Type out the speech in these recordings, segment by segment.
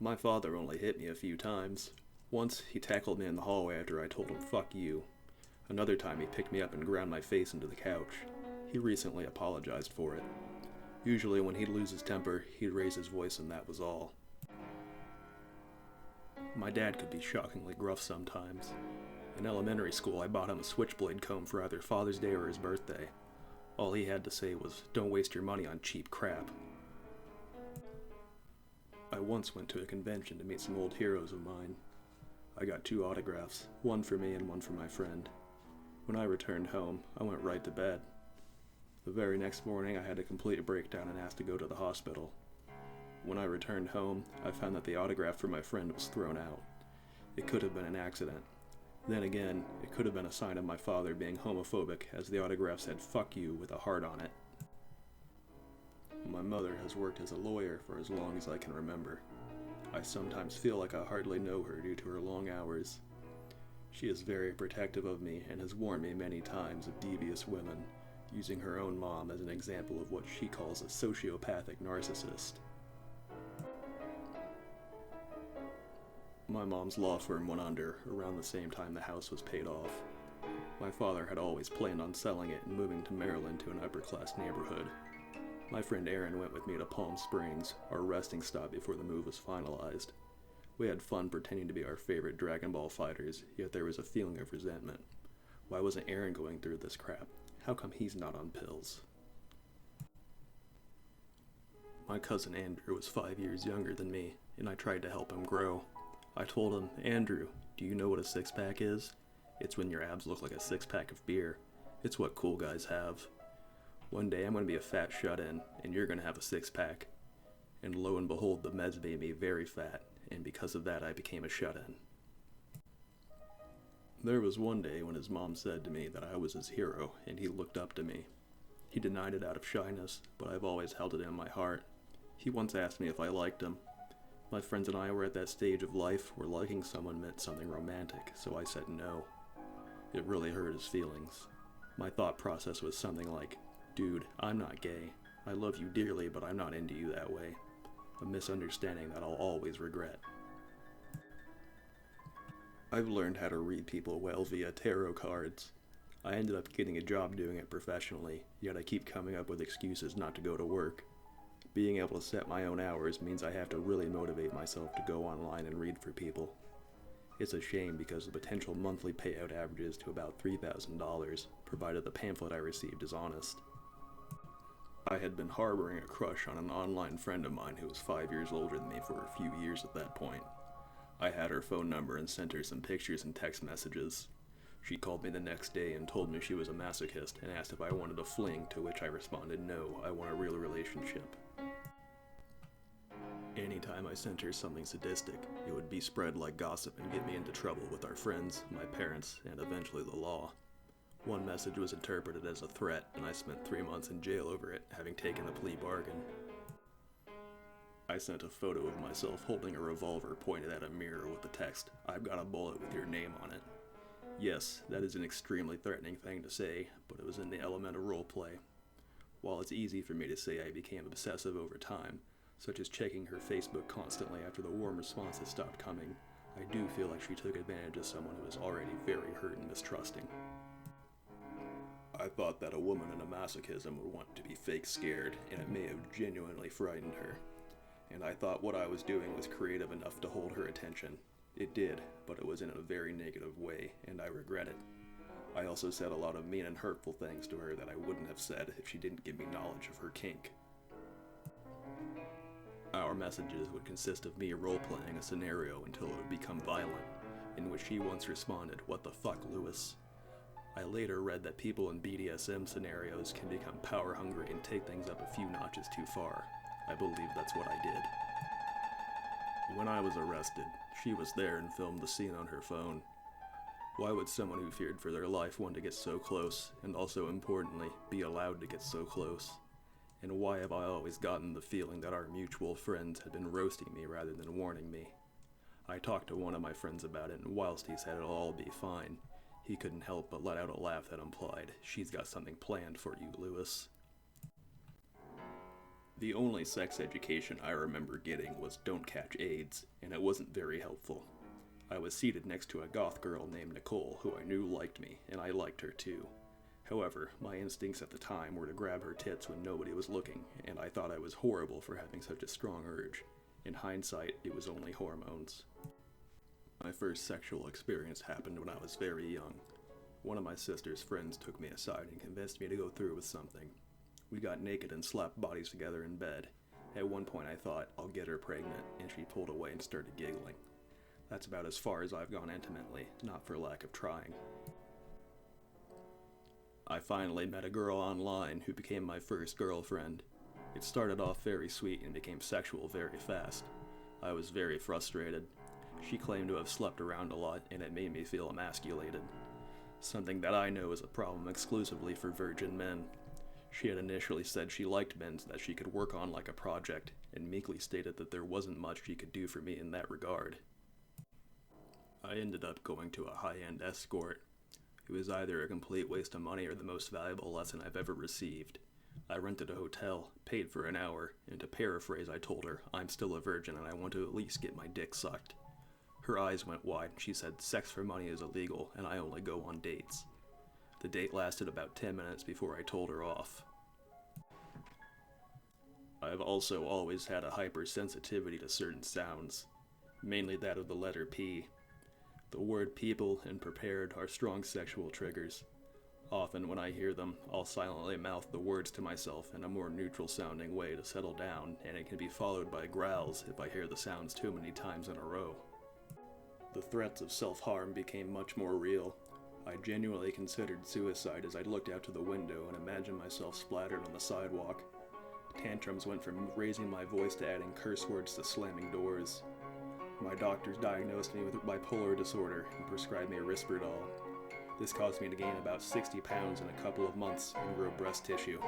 My father only hit me a few times. Once, he tackled me in the hallway after I told him fuck you. Another time he picked me up and ground my face into the couch. He recently apologized for it. Usually when he'd lose his temper, he'd raise his voice and that was all. My dad could be shockingly gruff sometimes. In elementary school, I bought him a switchblade comb for either Father's Day or his birthday. All he had to say was, "Don't waste your money on cheap crap." I once went to a convention to meet some old heroes of mine. I got 2 autographs, one for me and one for my friend. When I returned home, I went right to bed. The very next morning, I had a complete breakdown and asked to go to the hospital. When I returned home, I found that the autograph for my friend was thrown out. It could have been an accident. Then again, it could have been a sign of my father being homophobic, as the autograph said "fuck you" with a heart on it. My mother has worked as a lawyer for as long as I can remember. I sometimes feel like I hardly know her due to her long hours. She is very protective of me and has warned me many times of devious women, using her own mom as an example of what she calls a sociopathic narcissist. My mom's law firm went under around the same time the house was paid off. My father had always planned on selling it and moving to Maryland to an upper-class neighborhood. My friend Aaron went with me to Palm Springs, our resting stop before the move was finalized. We had fun pretending to be our favorite Dragon Ball fighters, yet there was a feeling of resentment. Why wasn't Aaron going through this crap? How come he's not on pills? My cousin Andrew was 5 years younger than me, and I tried to help him grow. I told him, "Andrew, do you know what a six-pack is? It's when your abs look like a six-pack of beer. It's what cool guys have. One day I'm going to be a fat shut-in, and you're going to have a six-pack." And lo and behold, the meds made me very fat, and because of that I became a shut-in. There was one day when his mom said to me that I was his hero, and he looked up to me. He denied it out of shyness, but I've always held it in my heart. He once asked me if I liked him. My friends and I were at that stage of life where liking someone meant something romantic, so I said no. It really hurt his feelings. My thought process was something like, "Dude, I'm not gay. I love you dearly, but I'm not into you that way." A misunderstanding that I'll always regret. I've learned how to read people well via tarot cards. I ended up getting a job doing it professionally, yet I keep coming up with excuses not to go to work. Being able to set my own hours means I have to really motivate myself to go online and read for people. It's a shame because the potential monthly payout averages to about $3,000, provided the pamphlet I received is honest. I had been harboring a crush on an online friend of mine who was 5 years older than me for a few years at that point. I had her phone number and sent her some pictures and text messages. She called me the next day and told me she was a masochist and asked if I wanted a fling, to which I responded, "No, I want a real relationship." Anytime I sent her something sadistic, it would be spread like gossip and get me into trouble with our friends, my parents, and eventually the law. One message was interpreted as a threat, and I spent 3 months in jail over it, having taken a plea bargain. I sent a photo of myself holding a revolver pointed at a mirror with the text, "I've got a bullet with your name on it." Yes, that is an extremely threatening thing to say, but it was in the element of roleplay. While it's easy for me to say I became obsessive over time, such as checking her Facebook constantly after the warm responses stopped coming, I do feel like she took advantage of someone who was already very hurt and mistrusting. I thought that a woman in a masochism would want to be fake scared, and it may have genuinely frightened her. And I thought what I was doing was creative enough to hold her attention. It did, but it was in a very negative way, and I regret it. I also said a lot of mean and hurtful things to her that I wouldn't have said if she didn't give me knowledge of her kink. Our messages would consist of me role-playing a scenario until it would become violent, in which she once responded, "What the fuck, Lewis?" I later read that people in BDSM scenarios can become power-hungry and take things up a few notches too far. I believe that's what I did. When I was arrested, she was there and filmed the scene on her phone. Why would someone who feared for their life want to get so close, and also importantly, be allowed to get so close? And why have I always gotten the feeling that our mutual friends had been roasting me rather than warning me? I talked to one of my friends about it, and whilst he said it'll all be fine, he couldn't help but let out a laugh that implied, "She's got something planned for you, Lewis." The only sex education I remember getting was don't catch AIDS, and it wasn't very helpful. I was seated next to a goth girl named Nicole who I knew liked me, and I liked her too. However, my instincts at the time were to grab her tits when nobody was looking, and I thought I was horrible for having such a strong urge. In hindsight, it was only hormones. My first sexual experience happened when I was very young. One of my sister's friends took me aside and convinced me to go through with something. We got naked and slapped bodies together in bed. At one point I thought, I'll get her pregnant, and she pulled away and started giggling. That's about as far as I've gone intimately, not for lack of trying. I finally met a girl online who became my first girlfriend. It started off very sweet and became sexual very fast. I was very frustrated. She claimed to have slept around a lot, and it made me feel emasculated. Something that I know is a problem exclusively for virgin men. She had initially said she liked men that she could work on like a project, and meekly stated that there wasn't much she could do for me in that regard. I ended up going to a high-end escort. It was either a complete waste of money or the most valuable lesson I've ever received. I rented a hotel, paid for an hour, and to paraphrase I told her, I'm still a virgin and I want to at least get my dick sucked. Her eyes went wide and she said sex for money is illegal and I only go on dates. The date lasted about 10 minutes before I told her off. I've also always had a hypersensitivity to certain sounds, mainly that of the letter P. The word people and prepared are strong sexual triggers. Often when I hear them, I'll silently mouth the words to myself in a more neutral sounding way to settle down, and it can be followed by growls if I hear the sounds too many times in a row. The threats of self-harm became much more real. I genuinely considered suicide as I looked out to the window and imagined myself splattered on the sidewalk. Tantrums went from raising my voice to adding curse words to slamming doors. My doctors diagnosed me with bipolar disorder and prescribed me Risperdal. This caused me to gain about 60 pounds in a couple of months and grow breast tissue.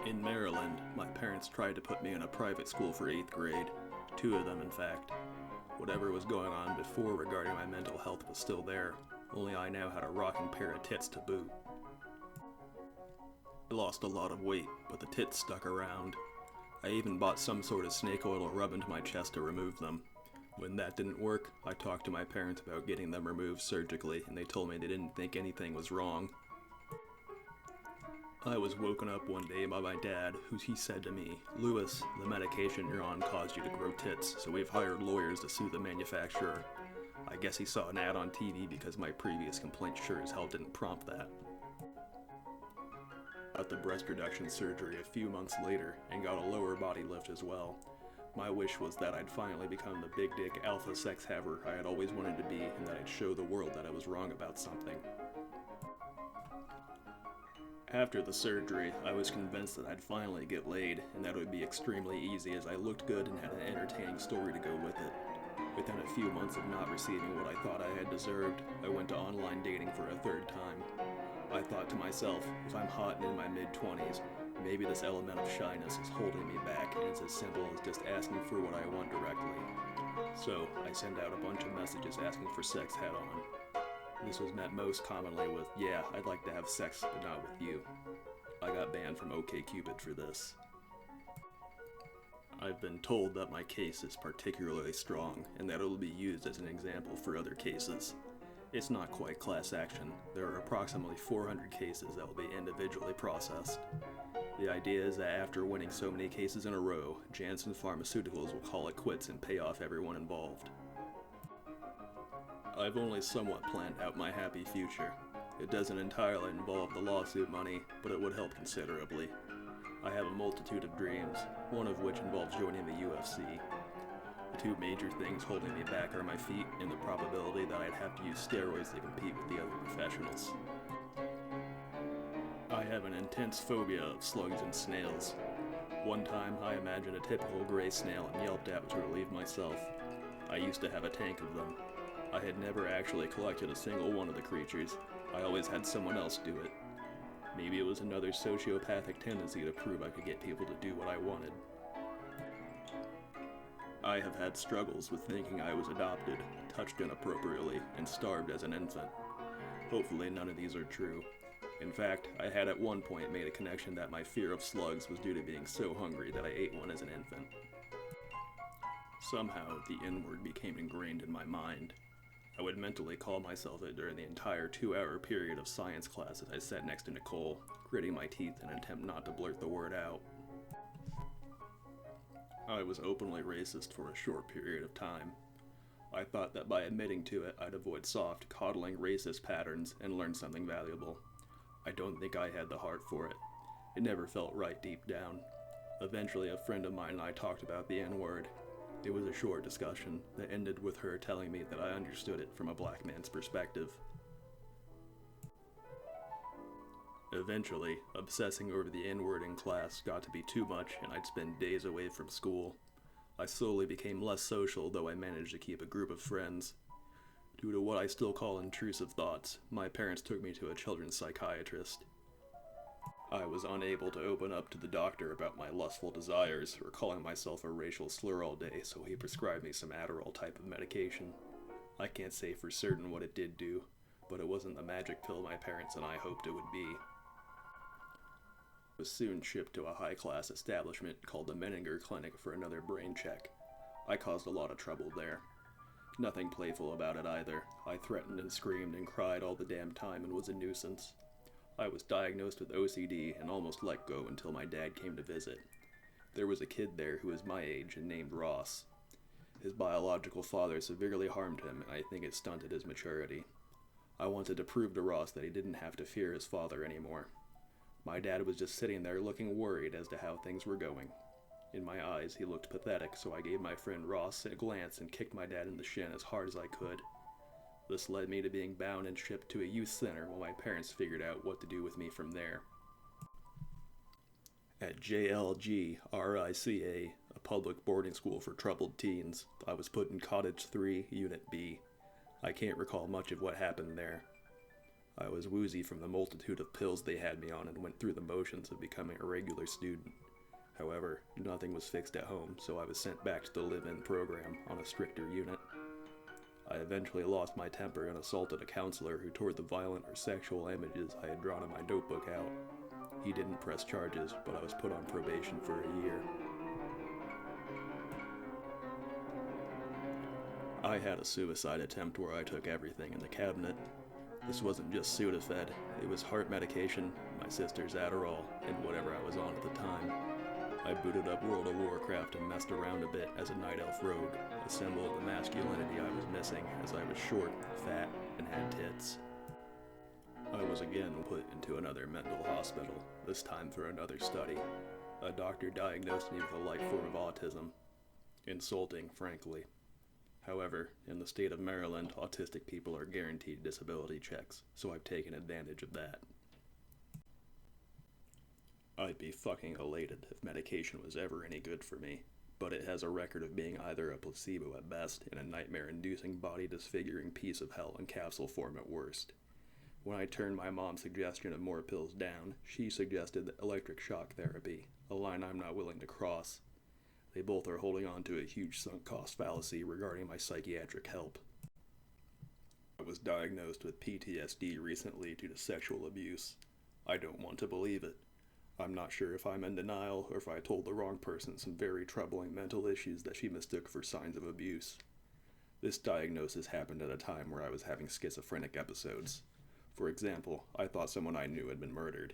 In Maryland, my parents tried to put me in a private school for 8th grade. 2 of them, in fact. Whatever was going on before regarding my mental health was still there, only I now had a rocking pair of tits to boot. I lost a lot of weight, but the tits stuck around. I even bought some sort of snake oil to rub into my chest to remove them. When that didn't work, I talked to my parents about getting them removed surgically, and they told me they didn't think anything was wrong. I was woken up one day by my dad, he said to me, "Lewis, the medication you're on caused you to grow tits, so we've hired lawyers to sue the manufacturer." I guess he saw an ad on TV because my previous complaint sure as hell didn't prompt that. Got the breast reduction surgery a few months later and got a lower body lift as well. My wish was that I'd finally become the big dick alpha sex haver I had always wanted to be, and that I'd show the world that I was wrong about something. After the surgery, I was convinced that I'd finally get laid, and that it would be extremely easy as I looked good and had an entertaining story to go with it. Within a few months of not receiving what I thought I had deserved, I went to online dating for a 3rd time. I thought to myself, if I'm hot and in my mid-20s, maybe this element of shyness is holding me back, and it's as simple as just asking for what I want directly. So, I sent out a bunch of messages asking for sex head-on. This was met most commonly with, "Yeah, I'd like to have sex, but not with you." I got banned from OkCupid for this. I've been told that my case is particularly strong, and that it will be used as an example for other cases. It's not quite class action. There are approximately 400 cases that will be individually processed. The idea is that after winning so many cases in a row, Janssen Pharmaceuticals will call it quits and pay off everyone involved. I've only somewhat planned out my happy future. It doesn't entirely involve the lawsuit money, but it would help considerably. I have a multitude of dreams, one of which involves joining the UFC. The 2 major things holding me back are my feet and the probability that I'd have to use steroids to compete with the other professionals. I have an intense phobia of slugs and snails. One time I imagined a typical gray snail and yelped out to relieve myself. I used to have a tank of them. I had never actually collected a single one of the creatures. I always had someone else do it. Maybe it was another sociopathic tendency to prove I could get people to do what I wanted. I have had struggles with thinking I was adopted, touched inappropriately, and starved as an infant. Hopefully none of these are true. In fact, I had at one point made a connection that my fear of slugs was due to being so hungry that I ate one as an infant. Somehow, the N-word became ingrained in my mind. I would mentally call myself it during the entire 2-hour period of science class as I sat next to Nicole, gritting my teeth in an attempt not to blurt the word out. I was openly racist for a short period of time. I thought that by admitting to it, I'd avoid soft, coddling racist patterns and learn something valuable. I don't think I had the heart for it. It never felt right deep down. Eventually, a friend of mine and I talked about the N-word. It was a short discussion that ended with her telling me that I understood it from a black man's perspective. Eventually, obsessing over the N-word in class got to be too much and I'd spend days away from school. I slowly became less social, though I managed to keep a group of friends. Due to what I still call intrusive thoughts, my parents took me to a children's psychiatrist. I was unable to open up to the doctor about my lustful desires or calling myself a racial slur all day, so he prescribed me some Adderall type of medication. I can't say for certain what it did do, but it wasn't the magic pill my parents and I hoped it would be. I was soon shipped to a high-class establishment called the Menninger Clinic for another brain check. I caused a lot of trouble there. Nothing playful about it either. I threatened and screamed and cried all the damn time and was a nuisance. I was diagnosed with OCD and almost let go until my dad came to visit. There was a kid there who was my age and named Ross. His biological father severely harmed him, and I think it stunted his maturity. I wanted to prove to Ross that he didn't have to fear his father anymore. My dad was just sitting there looking worried as to how things were going. In my eyes, he looked pathetic, so I gave my friend Ross a glance and kicked my dad in the shin as hard as I could. This led me to being bound and shipped to a youth center while my parents figured out what to do with me from there. At JLG RICA, a public boarding school for troubled teens, I was put in Cottage 3, Unit B. I can't recall much of what happened there. I was woozy from the multitude of pills they had me on and went through the motions of becoming a regular student. However, nothing was fixed at home, so I was sent back to the live-in program on a stricter unit. I eventually lost my temper and assaulted a counselor who tore the violent or sexual images I had drawn in my notebook out. He didn't press charges, but I was put on probation for a year. I had a suicide attempt where I took everything in the cabinet. This wasn't just Sudafed, it was heart medication, my sister's Adderall, and whatever I was on at the time. I booted up World of Warcraft and messed around a bit as a night elf rogue, a symbol of the masculinity I was missing as I was short, fat, and had tits. I was again put into another mental hospital, this time for another study. A doctor diagnosed me with a light form of autism. Insulting, frankly. However, in the state of Maryland, autistic people are guaranteed disability checks, so I've taken advantage of that. I'd be fucking elated if medication was ever any good for me, but it has a record of being either a placebo at best and a nightmare-inducing body-disfiguring piece of hell in capsule form at worst. When I turned my mom's suggestion of more pills down, she suggested electric shock therapy, a line I'm not willing to cross. They both are holding on to a huge sunk cost fallacy regarding my psychiatric help. I was diagnosed with PTSD recently due to sexual abuse. I don't want to believe it. I'm not sure if I'm in denial or if I told the wrong person some very troubling mental issues that she mistook for signs of abuse. This diagnosis happened at a time where I was having schizophrenic episodes. For example, I thought someone I knew had been murdered.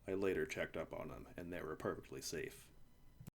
I later checked up on them, and they were perfectly safe.